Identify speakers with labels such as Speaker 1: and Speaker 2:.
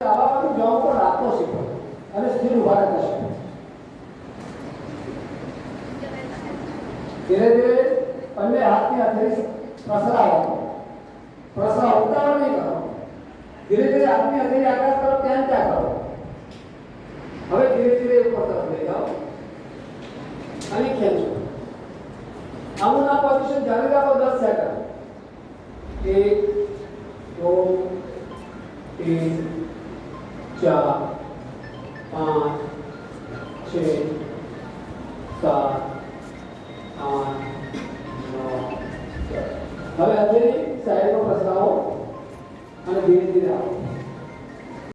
Speaker 1: આવા બાજુ જવા ઉપર રાખવો શીખો અને સ્થિર ઉભા રહેતા શીખો. ધીરે ધીરે બંને હાથની હથેળી પ્રસરાવો. ઉતાવળ નહીં કરો. ધીરે ધીરે હાથની હથેળી આકાશ તરફ ત્યાં ત્યાં કરો. હવે ધીરે ધીરે ઉપર તરફ લઈ જાઓ અને ખેંચો. આવું આ પોઝિશન જાળવી રાખો 10 સેકન્ડ. 1 2 3 4 5